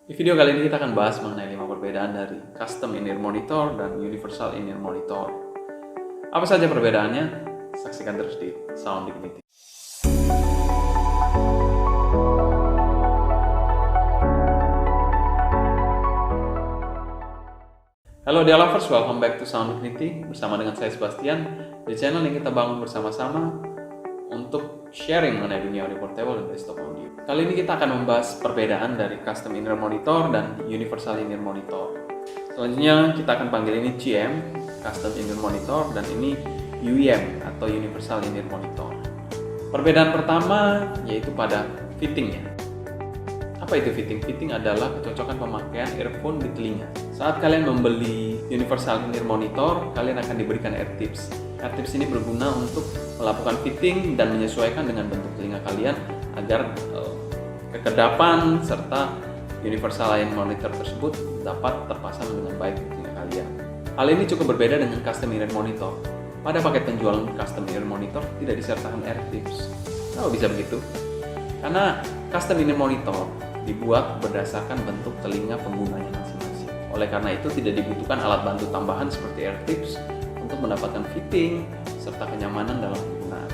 Di video kali ini kita akan bahas mengenai 5 perbedaan dari custom in-ear monitor dan universal in-ear monitor. Apa saja perbedaannya? Saksikan terus di Sound Dignity. Halo Dia Lovers, welcome back to Sound Dignity bersama dengan saya Sebastian, di channel yang kita bangun bersama-sama untuk sharing mengenai dunia audio portable dan desktop audio. Kali ini kita akan membahas perbedaan dari custom in-ear monitor dan universal in-ear monitor. Selanjutnya kita akan panggil ini CM, custom in-ear monitor, dan ini UEM atau universal in-ear monitor. Perbedaan pertama yaitu pada fittingnya. Apa itu fitting? Fitting adalah kecocokan pemakaian earphone di telinga. Saat kalian membeli universal in-ear monitor, kalian akan diberikan ear tips. Ear tips ini berguna untuk melakukan fitting dan menyesuaikan dengan bentuk telinga kalian agar kekedapan serta universal in-ear monitor tersebut dapat terpasang dengan baik di telinga kalian. Hal ini cukup berbeda dengan custom in-ear monitor. Pada paket penjualan custom in-ear monitor tidak disertakan ear tips. Kenapa bisa begitu? Karena custom in-ear monitor dibuat berdasarkan bentuk telinga penggunanya masing-masing. Oleh karena itu tidak dibutuhkan alat bantu tambahan seperti ear tips untuk mendapatkan fitting serta kenyamanan dalam penggunaan.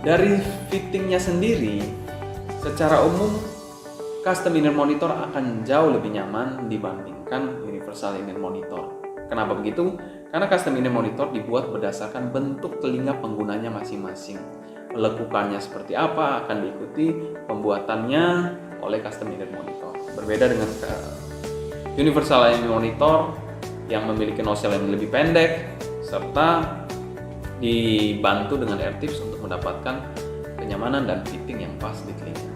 Dari fittingnya sendiri, secara umum custom in-ear monitor akan jauh lebih nyaman dibandingkan universal in-ear monitor. Kenapa begitu? Karena custom in-ear monitor dibuat berdasarkan bentuk telinga penggunanya masing-masing. Lekukannya seperti apa akan diikuti pembuatannya oleh custom in-ear monitor. Berbeda dengan universal in-ear monitor yang memiliki nozzle yang lebih pendek serta dibantu dengan ear tips untuk mendapatkan kenyamanan dan fitting yang pas di telinga.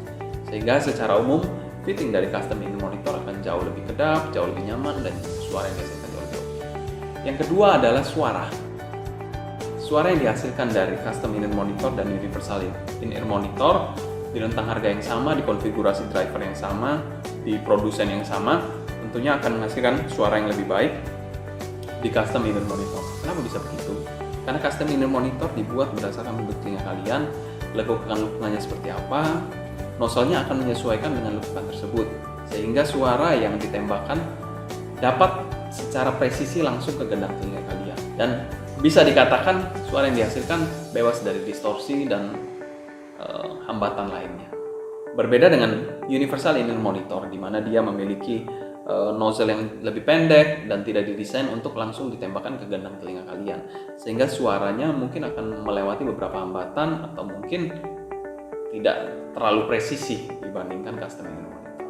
Sehingga secara umum fitting dari custom in-ear monitor akan jauh lebih kedap, jauh lebih nyaman, dan suara yang dihasilkan jauh lebih oke. Yang kedua adalah suara. Suara yang dihasilkan dari custom in-ear monitor dan universal in-ear monitor di rentang harga yang sama, di konfigurasi driver yang sama, di produsen yang sama, tentunya akan menghasilkan suara yang lebih baik di custom in-ear monitor. Kenapa bisa begitu? Karena custom in-ear monitor dibuat berdasarkan bentuk telinga kalian, lekukan-lekukannya seperti apa, nozzle-nya akan menyesuaikan dengan lekukan tersebut, sehingga suara yang ditembakkan dapat secara presisi langsung ke gendang telinga kalian. Dan bisa dikatakan suara yang dihasilkan bebas dari distorsi dan hambatan lainnya. Berbeda dengan universal in-ear monitor, di mana dia memiliki nozzle yang lebih pendek dan tidak didesain untuk langsung ditembakkan ke gendang telinga kalian, sehingga suaranya mungkin akan melewati beberapa hambatan atau mungkin tidak terlalu presisi dibandingkan custom in-ear monitor.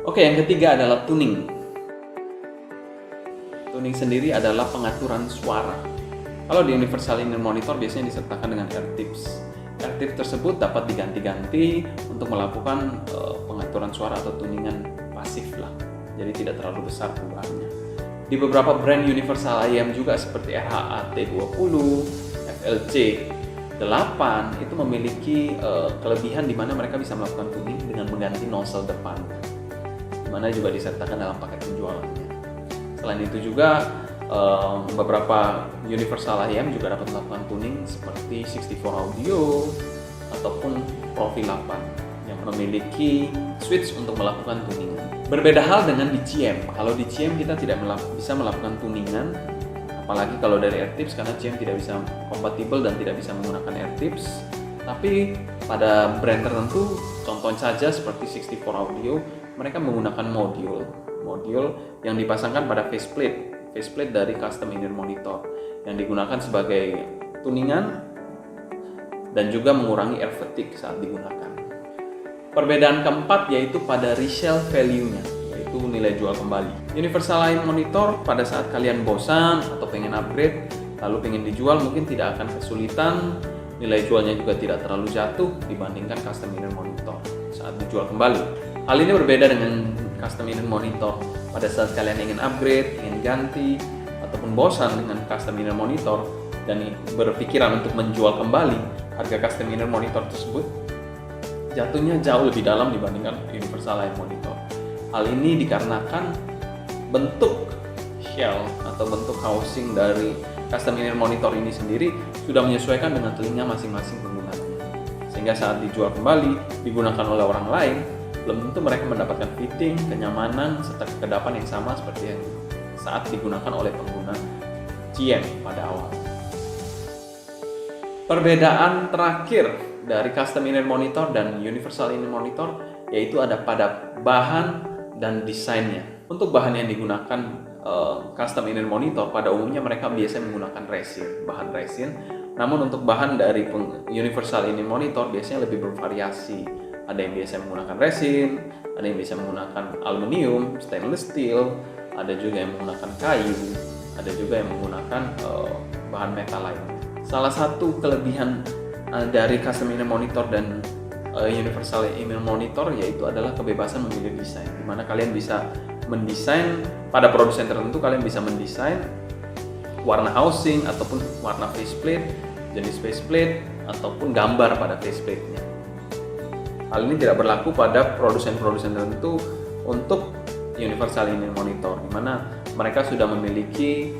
Oke, yang ketiga adalah tuning. Tuning sendiri adalah pengaturan suara. Kalau di universal in-ear monitor biasanya disertakan dengan ear tips. Ear tips tersebut dapat diganti-ganti untuk melakukan pengaturan suara atau tuningan pasif lah. Jadi tidak terlalu besar perubahannya. Di beberapa brand universal IM juga seperti RHA T20, FLC 8 itu memiliki kelebihan di mana mereka bisa melakukan tuning dengan mengganti nozzle depan, di mana juga disertakan dalam paket penjualannya. Selain itu juga beberapa universal IM juga dapat melakukan tuning seperti 64 Audio ataupun Profil 8 yang memiliki switch untuk melakukan tuningan. Berbeda hal dengan di CM. Kalau di CM kita tidak bisa melakukan tuningan, apalagi kalau dari ear tips, karena CM tidak bisa kompatibel dan tidak bisa menggunakan ear tips. Tapi pada brand tertentu, contohnya saja seperti 64 Audio, mereka menggunakan modul yang dipasangkan pada faceplate dari custom in-ear monitor yang digunakan sebagai tuningan dan juga mengurangi air fatigue saat digunakan. Perbedaan keempat yaitu pada resale value-nya, yaitu nilai jual kembali. Universal in-ear monitor pada saat kalian bosan atau pengen upgrade lalu pengen dijual mungkin tidak akan kesulitan, nilai jualnya juga tidak terlalu jatuh dibandingkan custom in-ear monitor saat dijual kembali. Hal ini berbeda dengan custom in-ear monitor. Pada saat kalian ingin upgrade, ingin ganti, ataupun bosan dengan custom in-ear monitor dan berpikiran untuk menjual kembali, harga custom in-ear monitor tersebut jatuhnya jauh lebih dalam dibandingkan universal in-ear monitor. Hal ini dikarenakan bentuk shell atau bentuk housing dari custom in-ear monitor ini sendiri sudah menyesuaikan dengan telinga masing-masing penggunanya. Sehingga saat dijual kembali, digunakan oleh orang lain, belum tentu mereka mendapatkan fitting, kenyamanan, serta kekedapan yang sama seperti yang saat digunakan oleh pengguna GM pada awal. Perbedaan terakhir dari custom inner monitor dan universal inner monitor yaitu ada pada bahan dan desainnya. Untuk bahan yang digunakan custom inner monitor pada umumnya mereka biasanya menggunakan bahan resin. Namun untuk bahan dari universal inner monitor biasanya lebih bervariasi. Ada yang biasa menggunakan resin, ada yang bisa menggunakan aluminium, stainless steel, ada juga yang menggunakan kayu, ada juga yang menggunakan bahan metal lain. Salah satu kelebihan dari custom inner monitor dan universal inner monitor yaitu adalah kebebasan memilih desain, di mana kalian bisa mendesain pada produsen tertentu, kalian bisa mendesain warna housing ataupun warna faceplate, jenis faceplate ataupun gambar pada faceplate-nya. Hal ini tidak berlaku pada produsen-produsen tertentu untuk universal inner monitor, di mana mereka sudah memiliki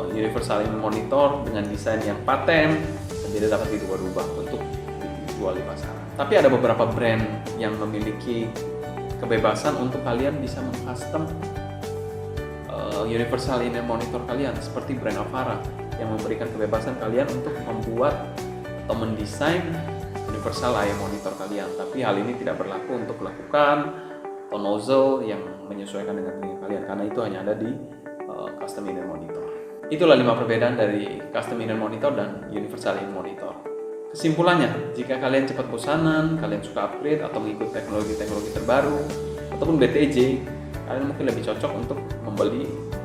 universal inner monitor dengan desain yang paten dan tidak dapat dirubah-rubah untuk dijual di pasaran. Tapi ada beberapa brand yang memiliki kebebasan untuk kalian bisa mengcustom universal inner monitor kalian, seperti brand Avara yang memberikan kebebasan kalian untuk membuat atau mendesain universal eye monitor kalian. Tapi hal ini tidak berlaku untuk melakukan tone nozzle yang menyesuaikan dengan telinga kalian, karena itu hanya ada di custom inner monitor. Itulah 5 perbedaan dari custom inner monitor dan universal inner monitor. Kesimpulannya, jika kalian cepat bosanan, kalian suka upgrade atau mengikuti teknologi-teknologi terbaru ataupun BTJ, kalian mungkin lebih cocok untuk membeli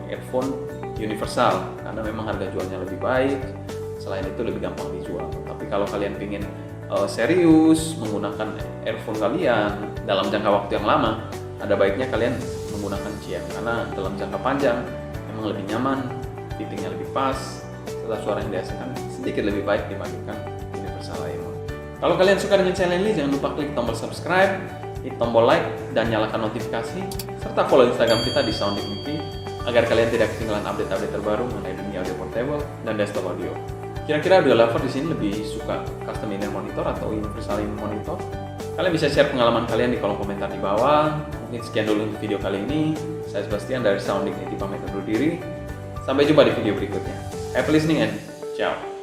earphone universal karena memang harga jualnya lebih baik, selain itu lebih gampang dijual. Tapi kalau kalian ingin serius menggunakan earphone kalian dalam jangka waktu yang lama, ada baiknya kalian menggunakan GM karena dalam jangka panjang memang lebih nyaman, fittingnya lebih pas, serta suara yang dihasilkan sedikit lebih baik dibandingkan universal eye. Kalau kalian suka dengan channel ini, jangan lupa klik tombol subscribe, hit tombol like, dan nyalakan notifikasi, serta follow Instagram kita di Sound Dignity agar kalian tidak ketinggalan update-update terbaru mengenai dunia audio portable dan desktop audio. Kira-kira audio lover di sini lebih suka custom inner monitor atau universal inner monitor? Kalian bisa share pengalaman kalian di kolom komentar di bawah. Mungkin sekian dulu untuk video kali ini. Saya Sebastian dari Sound Dignity pamit undur diri. Sampai jumpa di video berikutnya. Happy listening and ciao.